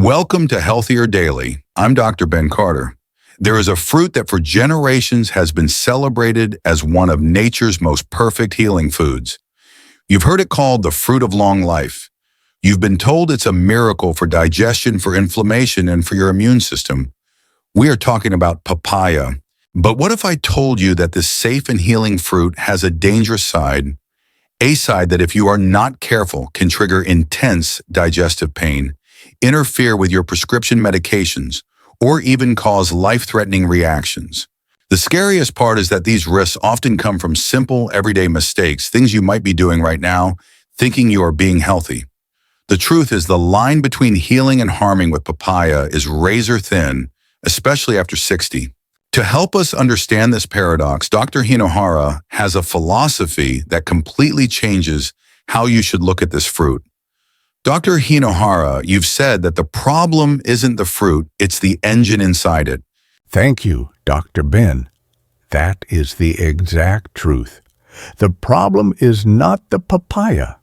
Welcome to Healthier Daily. I'm Dr. Ben Carter. There is a fruit that for generations has been celebrated as one of nature's most perfect healing foods. You've heard it called the fruit of long life. You've been told it's a miracle for digestion, for inflammation, and for your immune system. We are talking about papaya. But what if I told you that this safe and healing fruit has a dangerous side, a side that if you are not careful can trigger intense digestive pain, interfere with your prescription medications, or even cause life-threatening reactions? The scariest part is that these risks often come from simple, everyday mistakes, things you might be doing right now, thinking you are being healthy. The truth is the line between healing and harming with papaya is razor thin, especially after 60. To help us understand this paradox, Dr. Hinohara has a philosophy that completely changes how you should look at this fruit. Dr. Hinohara, you've said that the problem isn't the fruit, it's the engine inside it. Thank you, Dr. Ben. That is the exact truth. The problem is not the papaya.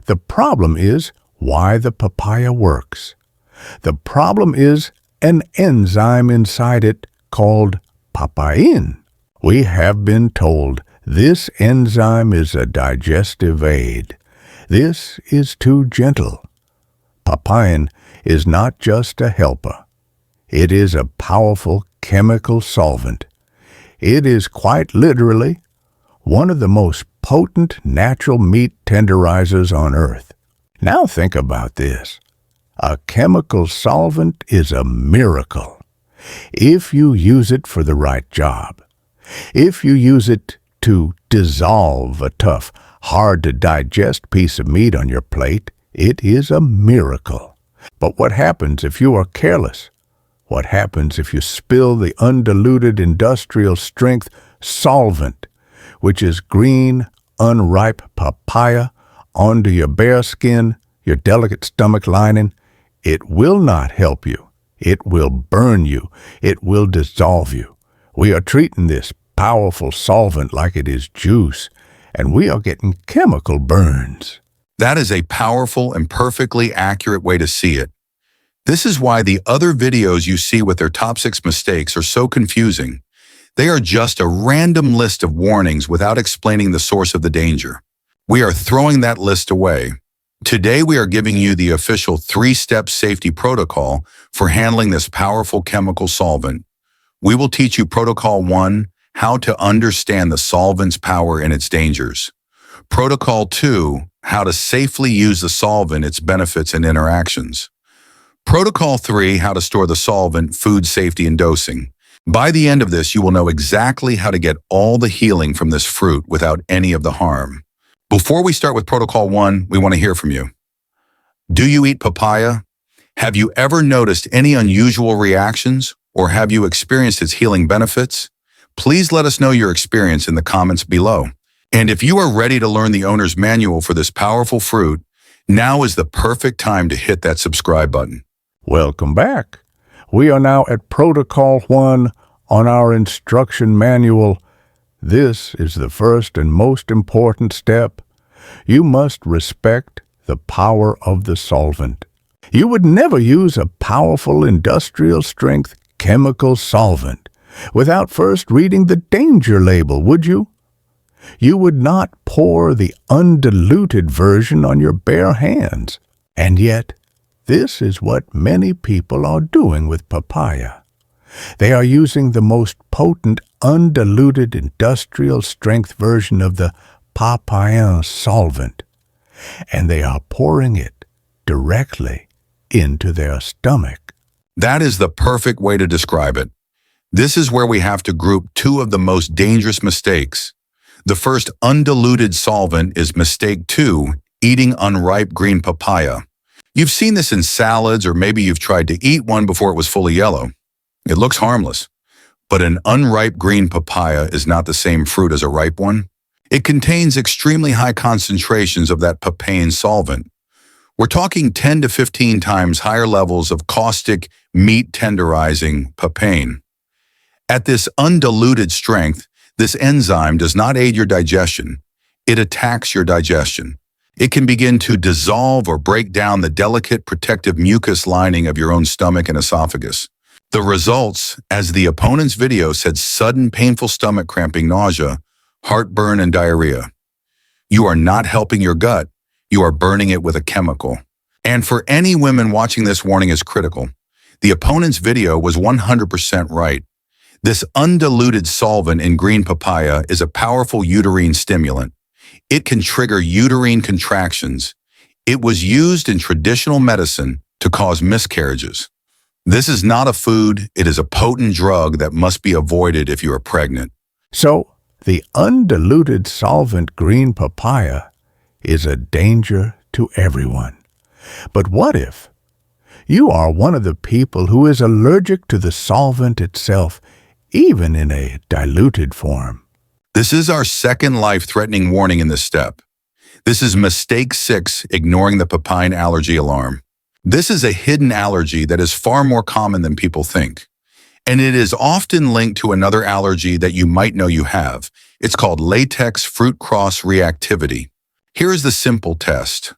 The problem is why the papaya works. The problem is an enzyme inside it called papain. We have been told this enzyme is a digestive aid. This is too gentle. Papain is not just a helper. It is a powerful chemical solvent. It is quite literally one of the most potent natural meat tenderizers on earth. Now think about this. A chemical solvent is a miracle. If you use it for the right job, if you use it to dissolve a tough, hard-to-digest piece of meat on your plate, it is a miracle. But what happens if you are careless? What happens if you spill the undiluted industrial-strength solvent, which is green, unripe papaya, onto your bare skin, your delicate stomach lining? It will not help you. It will burn you. It will dissolve you. We are treating this powerful solvent like it is juice, and we are getting chemical burns. That is a powerful and perfectly accurate way to see it. This is why the other videos you see with their top 6 mistakes are so confusing. They are just a random list of warnings without explaining the source of the danger. We are throwing that list away. Today, we are giving you the official 3-step safety protocol for handling this powerful chemical solvent. We will teach you Protocol 1, how to understand the solvent's power and its dangers. Protocol 2, how to safely use the solvent, its benefits and interactions. Protocol 3, how to store the solvent, food safety and dosing. By the end of this, you will know exactly how to get all the healing from this fruit without any of the harm. Before we start with Protocol 1, we want to hear from you. Do you eat papaya? Have you ever noticed any unusual reactions, or have you experienced its healing benefits? Please let us know your experience in the comments below. And if you are ready to learn the owner's manual for this powerful fruit, now is the perfect time to hit that subscribe button. Welcome back. We are now at Protocol 1 on our instruction manual. This is the first and most important step. You must respect the power of the solvent. You would never use a powerful industrial-strength chemical solvent without first reading the danger label, would you? You would not pour the undiluted version on your bare hands. And yet, this is what many people are doing with papaya. They are using the most potent, undiluted, industrial-strength version of the papain solvent, and they are pouring it directly into their stomach. That is the perfect way to describe it. This is where we have to group 2 of the most dangerous mistakes. The first undiluted solvent is mistake 2, eating unripe green papaya. You've seen this in salads, or maybe you've tried to eat one before it was fully yellow. It looks harmless, but an unripe green papaya is not the same fruit as a ripe one. It contains extremely high concentrations of that papain solvent. We're talking 10 to 15 times higher levels of caustic, meat tenderizing papain. At this undiluted strength, this enzyme does not aid your digestion. It attacks your digestion. It can begin to dissolve or break down the delicate protective mucus lining of your own stomach and esophagus. The results, as the opponent's video said, sudden painful stomach cramping, nausea, heartburn, and diarrhea. You are not helping your gut, you are burning it with a chemical. And for any women watching, this warning is critical. The opponent's video was 100% right. This undiluted solvent in green papaya is a powerful uterine stimulant. It can trigger uterine contractions. It was used in traditional medicine to cause miscarriages. This is not a food, it is a potent drug that must be avoided if you are pregnant. So, the undiluted solvent green papaya is a danger to everyone. But what if you are one of the people who is allergic to the solvent itself, even in a diluted form? This is our second life-threatening warning in this step. This is mistake 6, ignoring the papain allergy alarm. This is a hidden allergy that is far more common than people think. And it is often linked to another allergy that you might know you have. It's called latex fruit cross reactivity. Here is the simple test.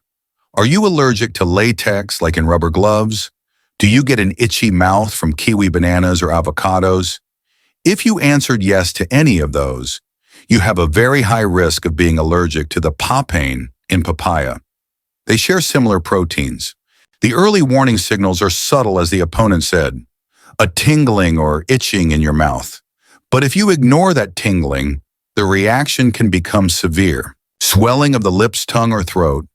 Are you allergic to latex, like in rubber gloves? Do you get an itchy mouth from kiwi bananas or avocados? If you answered yes to any of those, you have a very high risk of being allergic to the papain in papaya. They share similar proteins. The early warning signals are subtle, as the opponent said, a tingling or itching in your mouth. But if you ignore that tingling, the reaction can become severe. Swelling of the lips, tongue, or throat,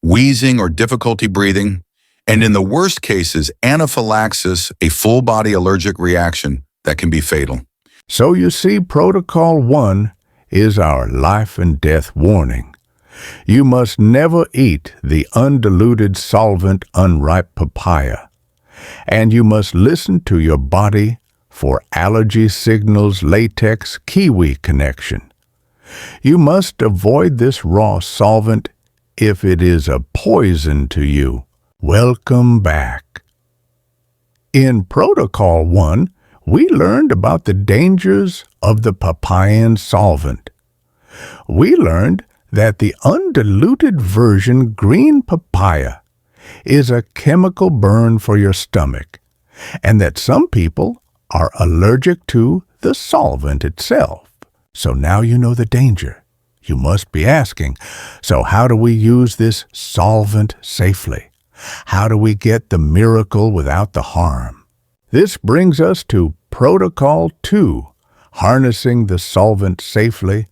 wheezing or difficulty breathing, and in the worst cases, anaphylaxis, a full-body allergic reaction that can be fatal. So you see, Protocol 1 is our life and death warning. You must never eat the undiluted solvent unripe papaya, and you must listen to your body for allergy signals latex kiwi connection. You must avoid this raw solvent if it is a poison to you. Welcome back. In Protocol 1, we learned about the dangers of the papain solvent. We learned that the undiluted version green papaya is a chemical burn for your stomach, and that some people are allergic to the solvent itself. So now you know the danger. You must be asking, so how do we use this solvent safely? How do we get the miracle without the harm? This brings us to Protocol 2, harnessing the solvent safely.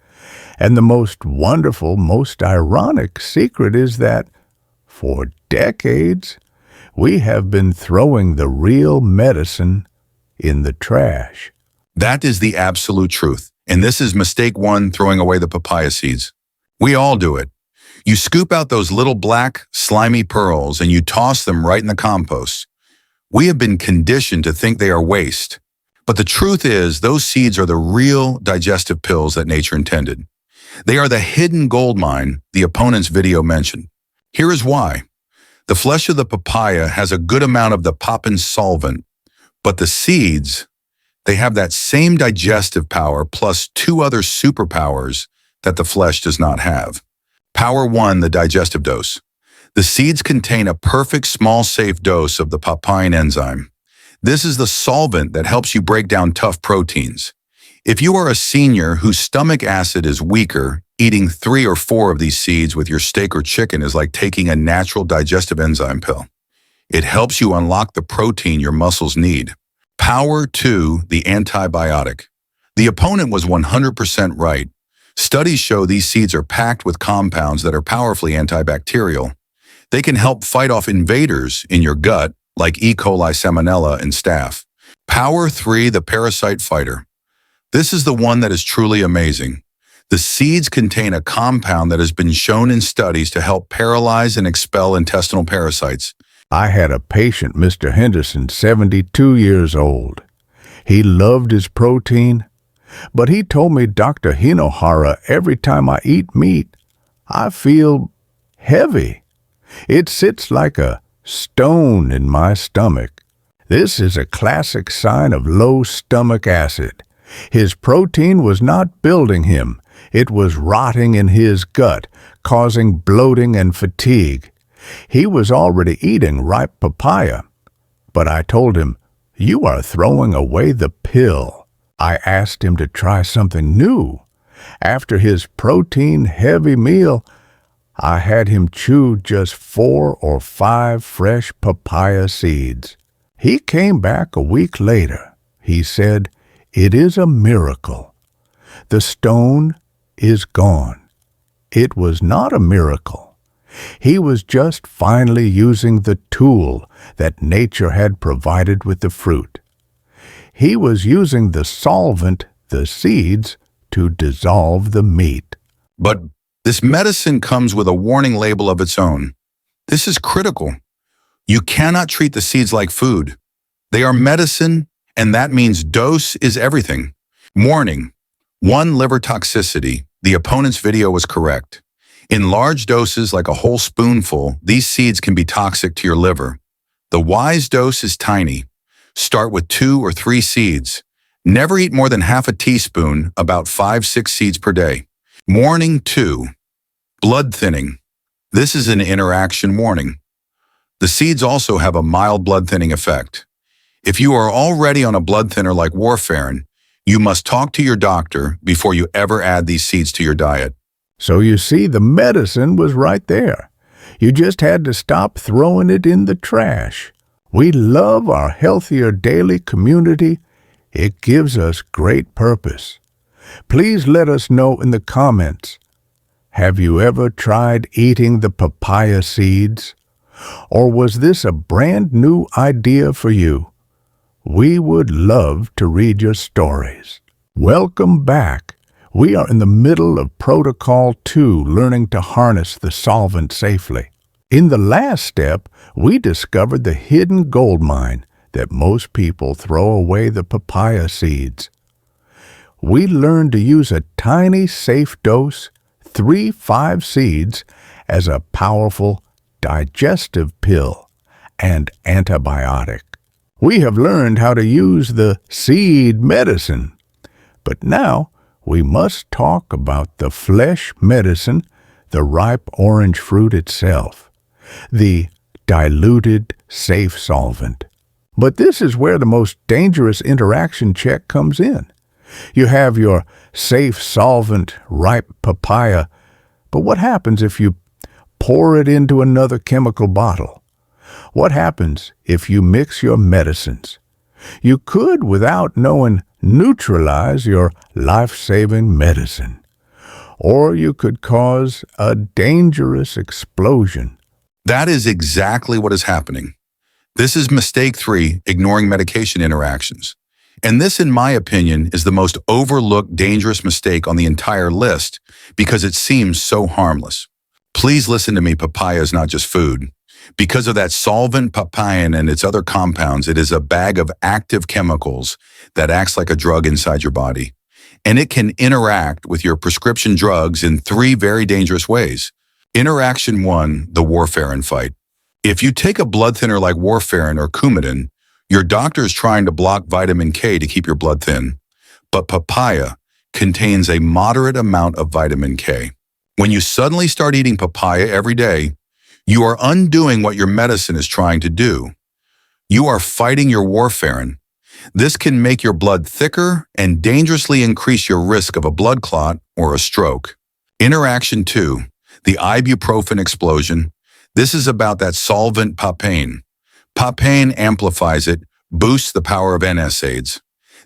And the most wonderful, most ironic secret is that, for decades, we have been throwing the real medicine in the trash. That is the absolute truth. And this is mistake 1, throwing away the papaya seeds. We all do it. You scoop out those little black, slimy pearls and you toss them right in the compost. We have been conditioned to think they are waste. But the truth is, those seeds are the real digestive pills that nature intended. They are the hidden gold mine the opponent's video mentioned. Here is why. The flesh of the papaya has a good amount of the papain solvent, but the seeds, they have that same digestive power plus 2 other superpowers that the flesh does not have. Power 1, the digestive dose. The seeds contain a perfect small safe dose of the papain enzyme. This is the solvent that helps you break down tough proteins. If you are a senior whose stomach acid is weaker, eating 3 or 4 of these seeds with your steak or chicken is like taking a natural digestive enzyme pill. It helps you unlock the protein your muscles need. Power 2, the antibiotic. The opponent was 100% right. Studies show these seeds are packed with compounds that are powerfully antibacterial. They can help fight off invaders in your gut, like E. coli, salmonella, and staph. Power 3, the parasite fighter. This is the one that is truly amazing. The seeds contain a compound that has been shown in studies to help paralyze and expel intestinal parasites. I had a patient, Mr. Henderson, 72 years old. He loved his protein, but he told me, Dr. Hinohara, every time I eat meat, I feel heavy. It sits like a stone in my stomach. This is a classic sign of low stomach acid. His protein was not building him. It was rotting in his gut, causing bloating and fatigue. He was already eating ripe papaya, but I told him, "You are throwing away the pill." I asked him to try something new. After his protein-heavy meal, I had him chew just 4 or 5 fresh papaya seeds. He came back a week later. He said, "It is a miracle. The stone is gone." It was not a miracle. He was just finally using the tool that nature had provided with the fruit. He was using the solvent, the seeds, to dissolve the meat. But this medicine comes with a warning label of its own. This is critical. You cannot treat the seeds like food. They are medicine, and that means dose is everything. Warning: 1 liver toxicity. The opponent's video was correct. In large doses, like a whole spoonful, these seeds can be toxic to your liver. The wise dose is tiny. Start with 2 or 3 seeds. Never eat more than half a teaspoon, about 5-6 seeds per day. Warning 2. Blood thinning. This is an interaction warning. The seeds also have a mild blood thinning effect. If you are already on a blood thinner like warfarin, you must talk to your doctor before you ever add these seeds to your diet. So you see, the medicine was right there. You just had to stop throwing it in the trash. We love our Healthier Daily community. It gives us great purpose. Please let us know in the comments. Have you ever tried eating the papaya seeds? Or was this a brand new idea for you? We would love to read your stories. Welcome back. We are in the middle of Protocol 2, learning to harness the solvent safely. In the last step, we discovered the hidden gold mine that most people throw away the papaya seeds. We learned to use a tiny, safe dose, 3-5 seeds, as a powerful digestive pill and antibiotic. We have learned how to use the seed medicine. But now we must talk about the flesh medicine, the ripe orange fruit itself, the diluted safe solvent. But this is where the most dangerous interaction check comes in. You have your safe solvent, ripe papaya, but what happens if you pour it into another chemical bottle? What happens if you mix your medicines? You could, without knowing, neutralize your life-saving medicine. Or you could cause a dangerous explosion. That is exactly what is happening. This is mistake 3, ignoring medication interactions. And this, in my opinion, is the most overlooked dangerous mistake on the entire list because it seems so harmless. Please listen to me, papaya is not just food. Because of that solvent papain and its other compounds, it is a bag of active chemicals that acts like a drug inside your body. And it can interact with your prescription drugs in 3 very dangerous ways. Interaction 1, the warfarin fight. If you take a blood thinner like warfarin or Coumadin, your doctor is trying to block vitamin K to keep your blood thin. But papaya contains a moderate amount of vitamin K. When you suddenly start eating papaya every day, you are undoing what your medicine is trying to do. You are fighting your warfarin. This can make your blood thicker and dangerously increase your risk of a blood clot or a stroke. Interaction 2, the ibuprofen explosion. This is about that solvent papain. Papain amplifies it, boosts the power of NSAIDs.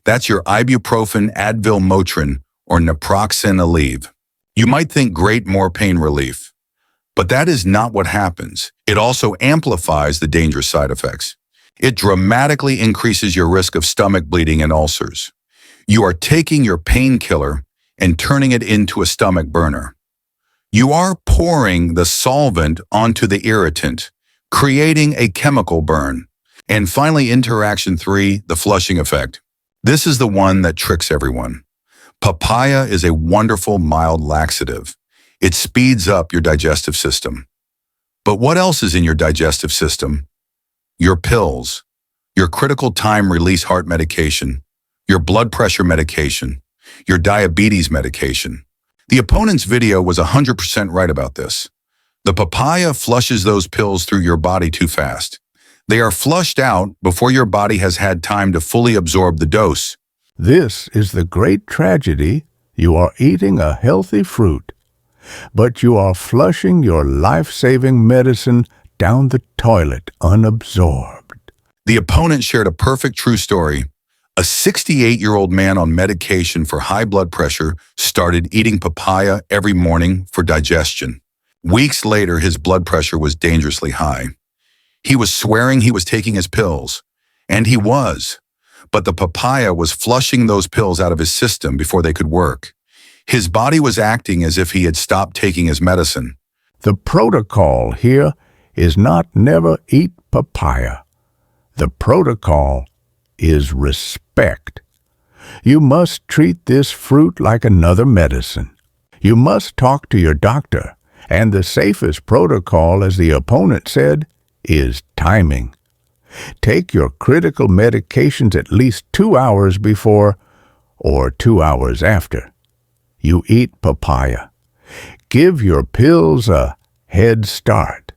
That's your ibuprofen, Advil, Motrin, or naproxen, Aleve. You might think great, more pain relief. But that is not what happens. It also amplifies the dangerous side effects. It dramatically increases your risk of stomach bleeding and ulcers. You are taking your painkiller and turning it into a stomach burner. You are pouring the solvent onto the irritant, creating a chemical burn. And finally, interaction 3, the flushing effect. This is the one that tricks everyone. Papaya is a wonderful, mild laxative. It speeds up your digestive system. But what else is in your digestive system? Your pills, your critical time release heart medication, your blood pressure medication, your diabetes medication. The opponent's video was 100% right about this. The papaya flushes those pills through your body too fast. They are flushed out before your body has had time to fully absorb the dose. This is the great tragedy. You are eating a healthy fruit, but you are flushing your life-saving medicine down the toilet unabsorbed. The opponent shared a perfect true story. A 68-year-old man on medication for high blood pressure started eating papaya every morning for digestion. Weeks later, his blood pressure was dangerously high. He was swearing he was taking his pills, and he was, but the papaya was flushing those pills out of his system before they could work. His body was acting as if he had stopped taking his medicine. The protocol here is not never eat papaya. The protocol is respect. You must treat this fruit like another medicine. You must talk to your doctor, and the safest protocol, as the opponent said, is timing. Take your critical medications at least 2 hours before or 2 hours after you eat papaya. Give your pills a head start.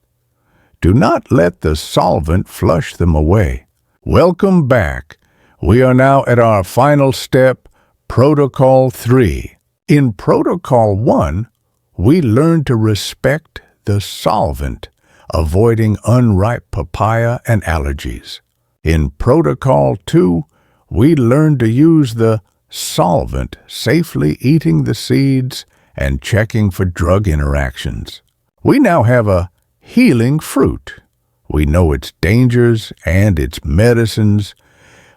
Do not let the solvent flush them away. Welcome back. We are now at our final step, Protocol 3. In Protocol 1, we learn to respect the solvent, avoiding unripe papaya and allergies. In Protocol 2, we learn to use the solvent, safely eating the seeds and checking for drug interactions. We now have a healing fruit. We know its dangers and its medicines,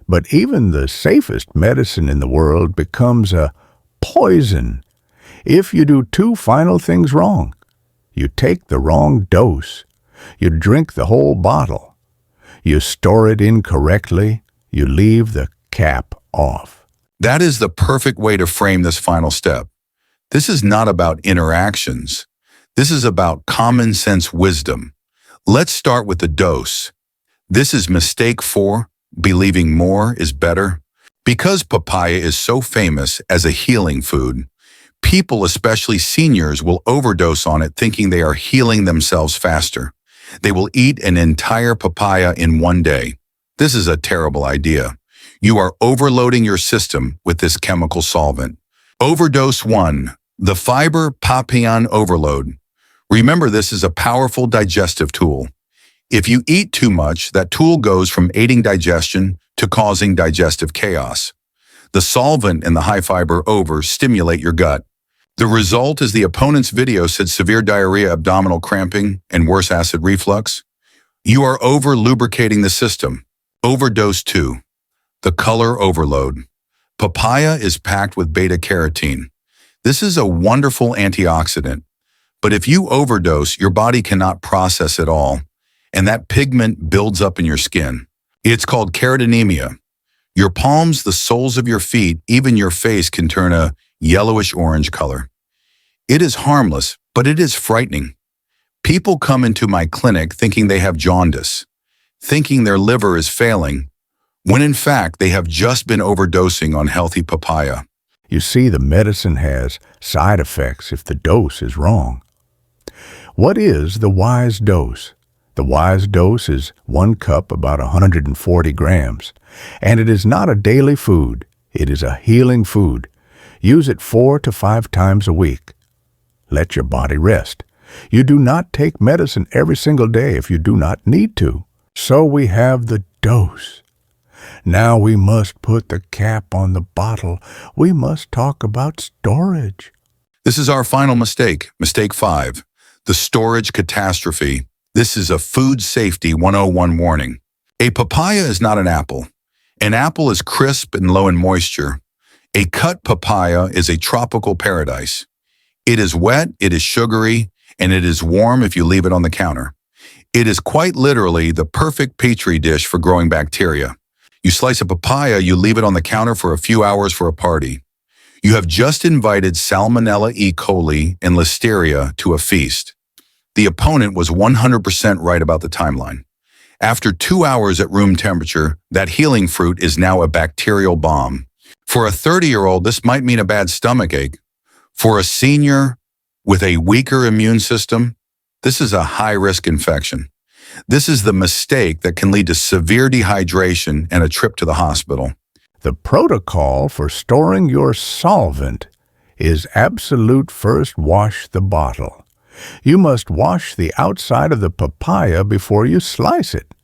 but even the safest medicine in the world becomes a poison if you do two final things wrong. You take the wrong dose. You drink the whole bottle. You store it incorrectly. You leave the cap off. That is the perfect way to frame this final step. This is not about interactions. This is about common sense wisdom. Let's start with the dose. This is mistake 4, believing more is better. Because papaya is so famous as a healing food, people, especially seniors, will overdose on it thinking they are healing themselves faster. They will eat an entire papaya in one day. This is a terrible idea. You are overloading your system with this chemical solvent. Overdose 1, the fiber papaya overload. Remember, this is a powerful digestive tool. If you eat too much, that tool goes from aiding digestion to causing digestive chaos. The solvent and the high-fiber over stimulate your gut. The result, as the opponent's video said, severe diarrhea, abdominal cramping, and worse acid reflux. You are over-lubricating the system. Overdose 2. The color overload. Papaya is packed with beta-carotene. This is a wonderful antioxidant. But if you overdose, your body cannot process it all, and that pigment builds up in your skin. It's called carotenemia. Your palms, the soles of your feet, even your face can turn a yellowish-orange color. It is harmless, but it is frightening. People come into my clinic thinking they have jaundice, thinking their liver is failing, when in fact they have just been overdosing on healthy papaya. You see, the medicine has side effects if the dose is wrong. What is the wise dose? The wise dose is 1 cup, about 140 grams, and it is not a daily food. It is a healing food. Use it 4 to 5 times a week. Let your body rest. You do not take medicine every single day if you do not need to. So we have the dose. Now we must put the cap on the bottle. We must talk about storage. This is our final mistake, mistake 5, the storage catastrophe. This is a food safety 101 warning. A papaya is not an apple. An apple is crisp and low in moisture. A cut papaya is a tropical paradise. It is wet, it is sugary, and it is warm if you leave it on the counter. It is quite literally the perfect petri dish for growing bacteria. You slice a papaya, you leave it on the counter for a few hours for a party. You have just invited Salmonella E. coli and Listeria to a feast. The opponent was 100% right about the timeline. After 2 hours at room temperature, that healing fruit is now a bacterial bomb. For a 30-year-old, this might mean a bad stomachache. For a senior with a weaker immune system, this is a high-risk infection. This is the mistake that can lead to severe dehydration and a trip to the hospital. The protocol for storing your solvent is absolute first wash the bottle. You must wash the outside of the papaya before you slice it.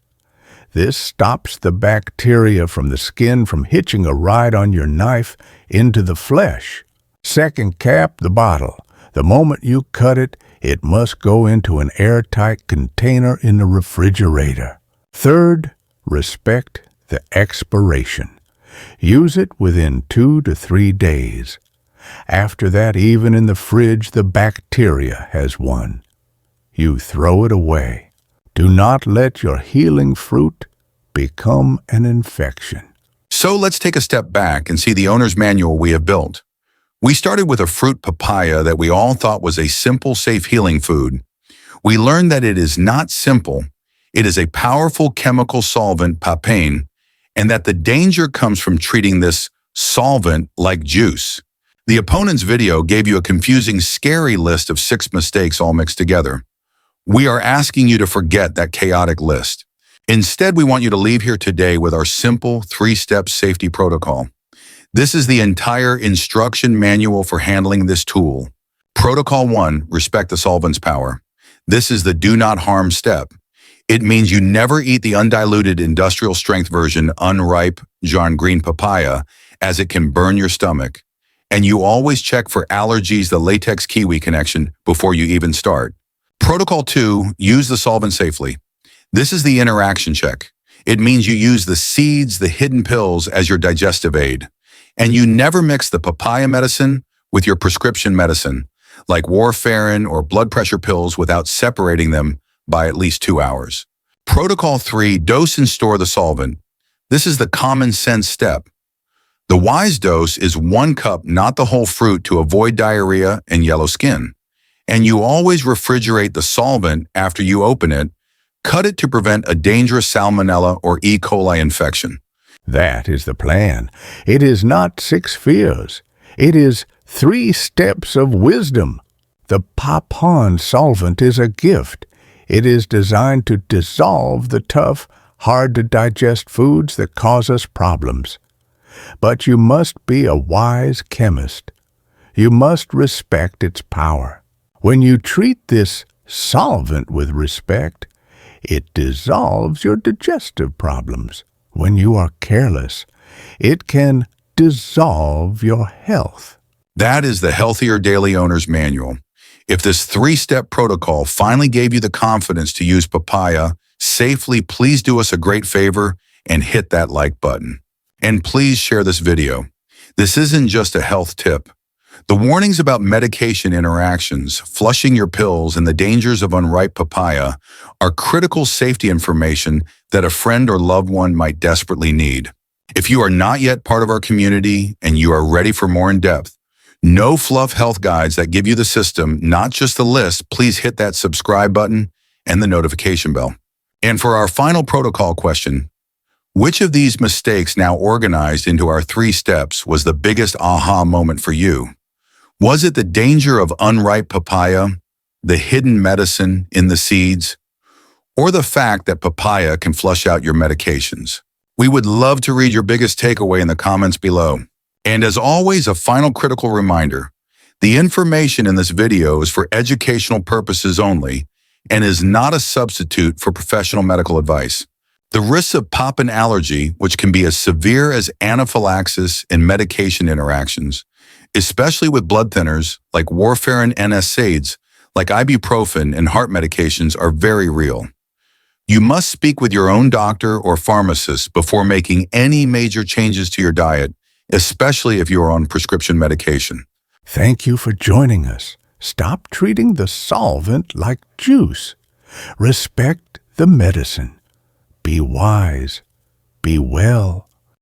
This stops the bacteria from the skin from hitching a ride on your knife into the flesh. Second, cap the bottle. The moment you cut it, it must go into an airtight container in the refrigerator. Third, respect the expiration. Use it within 2 to 3 days. After that, even in the fridge, the bacteria has won. You throw it away. Do not let your healing fruit become an infection. So let's take a step back and see the owner's manual we have built. We started with a fruit papaya that we all thought was a simple, safe healing food. We learned that it is not simple. It is a powerful chemical solvent, papain, and that the danger comes from treating this solvent like juice. The opponent's video gave you a confusing, scary list of 6 mistakes all mixed together. We are asking you to forget that chaotic list. Instead, we want you to leave here today with our simple 3-step safety protocol. This is the entire instruction manual for handling this tool. Protocol 1, respect the solvent's power. This is the do not harm step. It means you never eat the undiluted industrial strength version Unripe John Green papaya, as it can burn your stomach. And you always check for allergies, the latex kiwi connection, before you even start. Protocol 2, use the solvent safely. This is the interaction check. It means you use the seeds, the hidden pills, as your digestive aid. And you never mix the papaya medicine with your prescription medicine, like warfarin or blood pressure pills, without separating them by at least 2 hours. Protocol 3, dose and store the solvent. This is the common sense step. The wise dose is 1 cup, not the whole fruit, to avoid diarrhea and yellow skin. And you always refrigerate the solvent after you open it. Cut it to prevent a dangerous salmonella or E. coli infection. That is the plan. It is not 6 fears. It is 3 steps of wisdom. The Papaya solvent is a gift. It is designed to dissolve the tough, hard-to-digest foods that cause us problems. But you must be a wise chemist. You must respect its power. When you treat this solvent with respect, it dissolves your digestive problems. When you are careless, it can dissolve your health. That is the Healthier Daily Owner's Manual. If this 3-step protocol finally gave you the confidence to use papaya safely, please do us a great favor and hit that like button. And please share this video. This isn't just a health tip. The warnings about medication interactions, flushing your pills, and the dangers of unripe papaya are critical safety information that a friend or loved one might desperately need. If you are not yet part of our community and you are ready for more in-depth, no-fluff health guides that give you the system, not just the list, please hit that subscribe button and the notification bell. And for our final protocol question, which of these mistakes now organized into our 3 steps was the biggest aha moment for you? Was it the danger of unripe papaya, the hidden medicine in the seeds, or the fact that papaya can flush out your medications? We would love to read your biggest takeaway in the comments below. And as always, a final critical reminder, the information in this video is for educational purposes only and is not a substitute for professional medical advice. The risks of poppin allergy, which can be as severe as anaphylaxis and medication interactions, especially with blood thinners like warfarin and NSAIDs, like ibuprofen and heart medications, are very real. You must speak with your own doctor or pharmacist before making any major changes to your diet, especially if you are on prescription medication. Thank you for joining us. Stop treating the solvent like juice. Respect the medicine. Be wise. Be well.